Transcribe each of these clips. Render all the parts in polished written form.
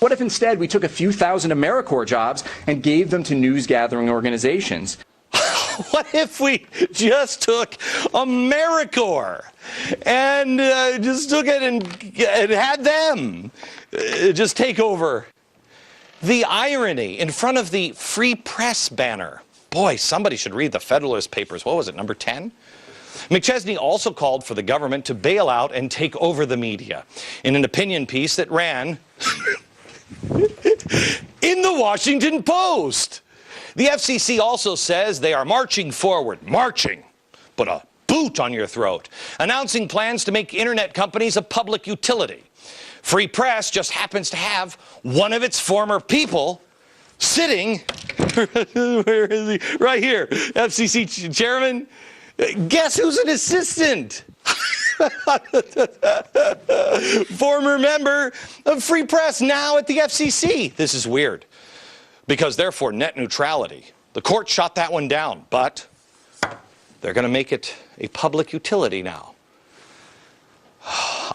What if instead we took a few thousand AmeriCorps jobs and gave them to news-gathering organizations? What if we just took AmeriCorps and just took it and had them just take over? The irony in front of the Free Press banner. Boy, somebody should read the Federalist Papers. What was it, number 10? McChesney also called for the government to bail out and take over the media in an opinion piece that ran in the Washington Post. The FCC also says they are marching forward, marching, but a boot on your throat, announcing plans to make internet companies a public utility. Free Press just happens to have one of its former people sitting, where is he? Right here, FCC chairman. Guess who's an assistant? Former member of Free Press, now at the FCC. This is weird, because they're for net neutrality. The court shot that one down, but they're going to make it a public utility now.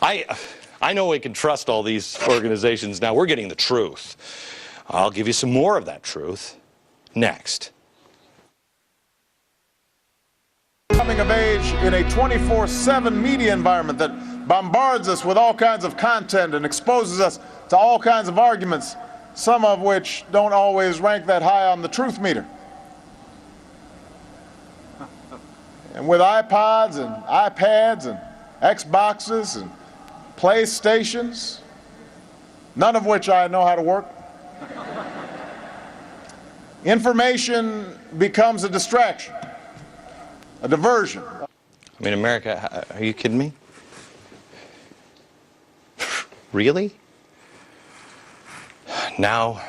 I know we can trust all these organizations now. We're getting the truth. I'll give you some more of that truth next. Coming of age in a 24/7 media environment that bombards us with all kinds of content and exposes us to all kinds of arguments, some of which don't always rank that high on the truth meter. And with iPods and iPads and Xboxes and PlayStations, none of which I know how to work, information becomes a distraction, a diversion. I mean, America, are you kidding me? Really? Now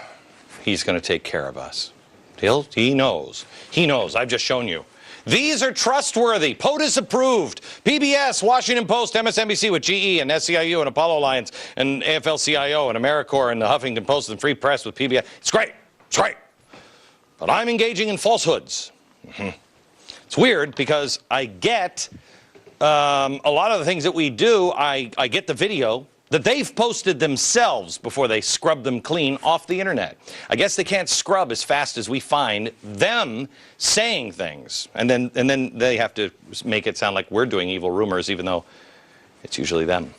he's going to take care of us. He knows. He knows. I've just shown you. These are trustworthy, POTUS approved. PBS, Washington Post, MSNBC with GE and SEIU and Apollo Alliance and AFL-CIO and AmeriCorps and the Huffington Post and Free Press with PBS. It's great. It's great. But I'm engaging in falsehoods. It's weird because I get a lot of the things that we do, I get the video that they've posted themselves before they scrub them clean off the internet. I guess they can't scrub as fast as we find them saying things. And then they have to make it sound like we're doing evil rumors, even though it's usually them.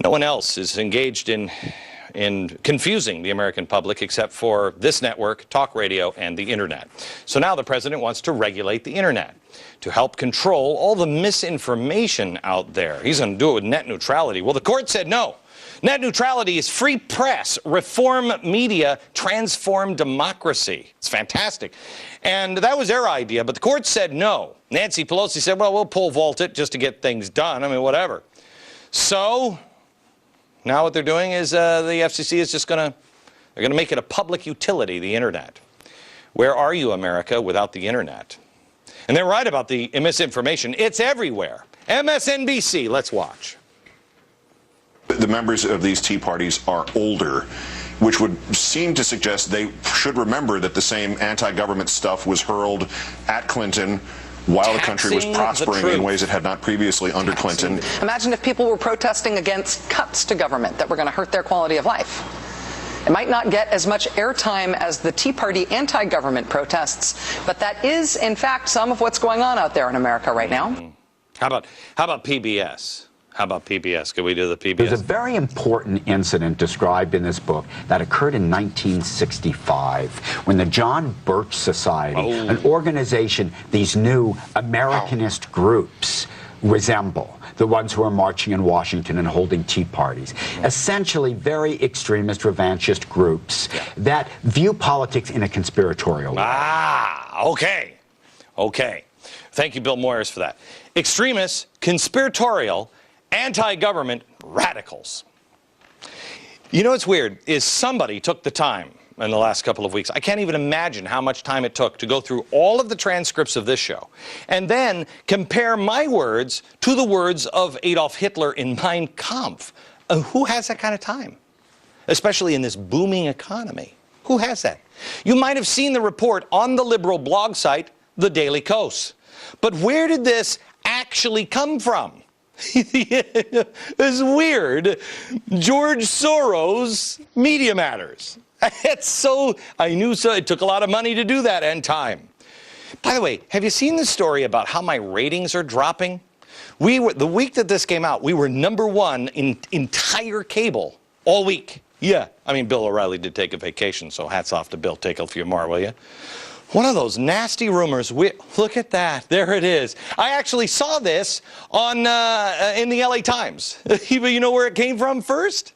No one else is engaged in confusing the American public except for this network, talk radio, and the internet. So now the president wants to regulate the internet to help control all the misinformation out there. He's going to do it with net neutrality. Well, the court said no. Net neutrality is free press, reform media, transform democracy. It's fantastic. And that was their idea, but the court said no. Nancy Pelosi said, well, we'll pole vault it just to get things done. I mean, whatever. So now what they're doing is the FCC is just they're going to make it a public utility, the internet. Where are you, America, without the internet? And they're right about the misinformation. It's everywhere. MSNBC, let's watch. The members of these Tea Parties are older, which would seem to suggest they should remember that the same anti-government stuff was hurled at Clinton while the country was prospering in ways it had not previously under Clinton. Imagine if people were protesting against cuts to government that were going to hurt their quality of life. It might not get as much airtime as the Tea Party anti-government protests, but that is, in fact, some of what's going on out there in America right now. How about PBS? How about PBS? Could we do the PBS? There's a very important incident described in this book that occurred in 1965 when the John Birch Society, an organization these new Americanist groups resemble, the ones who are marching in Washington and holding tea parties. Essentially very extremist, revanchist groups that view politics in a conspiratorial way. Okay. Okay. Thank you, Bill Moyers, for that. Extremists, conspiratorial, anti-government radicals. You know what's weird is somebody took the time in the last couple of weeks. I can't even imagine how much time it took to go through all of the transcripts of this show and then compare my words to the words of Adolf Hitler in Mein Kampf. Who has that kind of time? Especially in this booming economy. Who has that? You might have seen the report on the liberal blog site, The Daily Kos. But where did this actually come from? It's weird. George Soros, Media Matters. It's so, I knew so, it took a lot of money to do that and time. By the way, have you seen the story about how my ratings are dropping? The week that this came out, we were #1 in entire cable all week. Yeah, I mean, Bill O'Reilly did take a vacation, so hats off to Bill. Take a few more, will you? One of those nasty rumors. Look at that. There it is. I actually saw this on in the LA Times. You know where it came from first?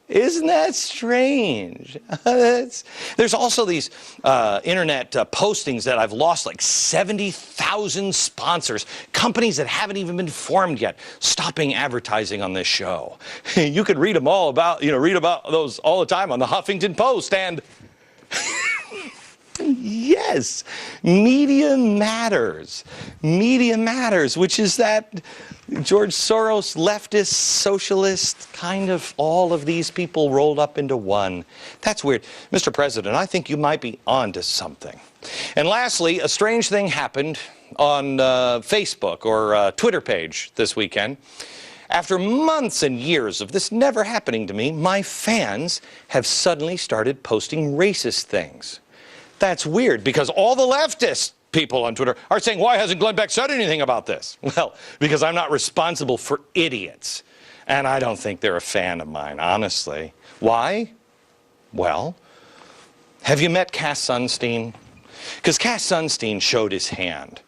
Isn't that strange? There's also these internet postings that I've lost like 70,000 sponsors, companies that haven't even been formed yet, stopping advertising on this show. You could read them all about, read about those all the time on the Huffington Post. And yes, Media Matters. Media Matters, which is that George Soros, leftist, socialist, kind of all of these people rolled up into one. That's weird. Mr. President, I think you might be onto something. And lastly, a strange thing happened on Facebook or Twitter page this weekend. After months and years of this never happening to me, my fans have suddenly started posting racist things. That's weird because all the leftists people on Twitter are saying, why hasn't Glenn Beck said anything about this? Well, because I'm not responsible for idiots. And I don't think they're a fan of mine, honestly. Why? Well, have you met Cass Sunstein? Because Cass Sunstein showed his hand.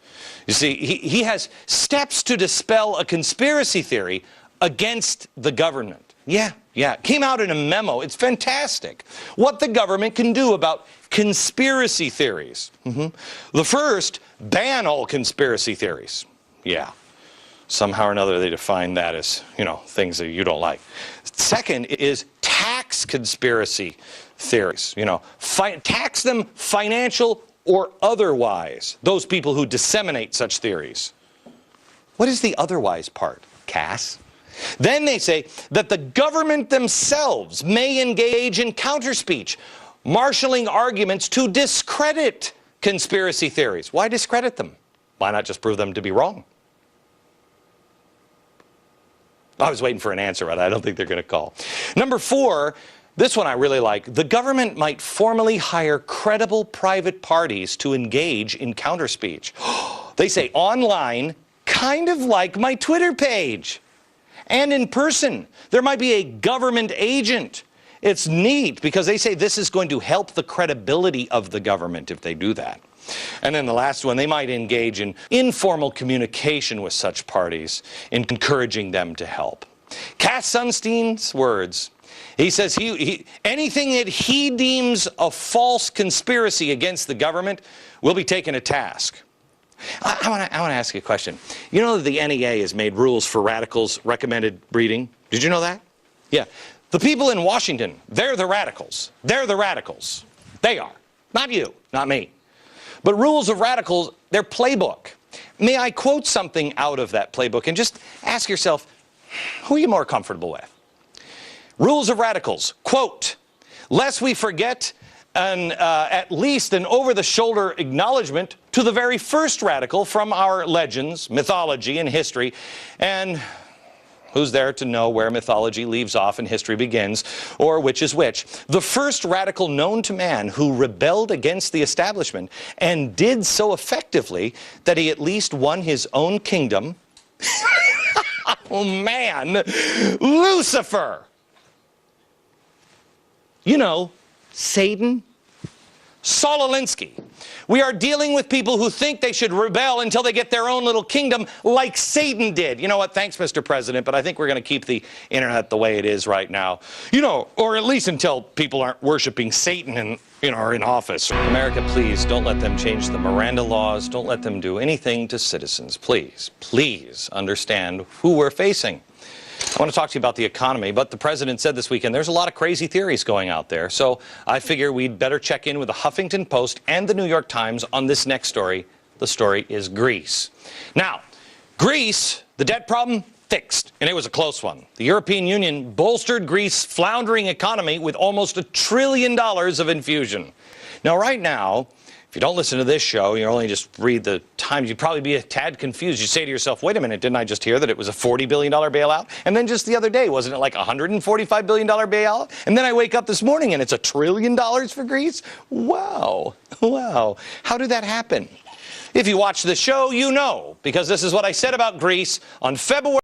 You see, he has steps to dispel a conspiracy theory against the government. Yeah. Came out in a memo. It's fantastic. What the government can do about conspiracy theories. The first, ban all conspiracy theories. Yeah. Somehow or another they define that as, things that you don't like. Second is tax conspiracy theories. Tax them financial or otherwise. Those people who disseminate such theories. What is the otherwise part, Cass? Then they say that the government themselves may engage in counterspeech, marshaling arguments to discredit conspiracy theories. Why discredit them? Why not just prove them to be wrong? I was waiting for an answer, but I don't think they're going to call. Number 4, this one I really like. The government might formally hire credible private parties to engage in counterspeech. They say online, kind of like my Twitter page. And in person, there might be a government agent. It's neat because they say this is going to help the credibility of the government if they do that. And then the last one, they might engage in informal communication with such parties, encouraging them to help. Cass Sunstein's words. He says anything that he deems a false conspiracy against the government will be taken to task. I want to ask you a question. You know that the NEA has made rules for radicals recommended reading? Did you know that? Yeah. The people in Washington, they're the radicals. They're the radicals. They are. Not you, not me. But rules of radicals, their playbook. May I quote something out of that playbook and just ask yourself, who are you more comfortable with? Rules of radicals, quote, lest we forget at least an over-the-shoulder acknowledgement to the very first radical from our legends, mythology, and history. And who's there to know where mythology leaves off and history begins, or which is which? The first radical known to man who rebelled against the establishment and did so effectively that he at least won his own kingdom. Oh man, Lucifer! Satan. Saul Alinsky. We are dealing with people who think they should rebel until they get their own little kingdom like Satan did. You know what? Thanks, Mr. President, but I think we're going to keep the internet the way it is right now. Or at least until people aren't worshiping Satan and, are in office. America, please don't let them change the Miranda laws. Don't let them do anything to citizens. Please, please understand who we're facing. I want to talk to you about the economy, but the president said this weekend there's a lot of crazy theories going out there. So I figure we'd better check in with the Huffington Post and the New York Times on this next story. The story is Greece. Now, Greece, the debt problem, fixed, and it was a close one. The European Union bolstered Greece's floundering economy with almost $1 trillion of infusion. Now, right now, If you don't listen to this show, you only just read the Times, you'd probably be a tad confused. You'd say to yourself, wait a minute, didn't I just hear that it was a $40 billion bailout? And then just the other day, wasn't it like a $145 billion bailout? And then I wake up this morning and it's $1 trillion for Greece? Wow. Wow. How did that happen? If you watch the show, you know, because this is what I said about Greece on February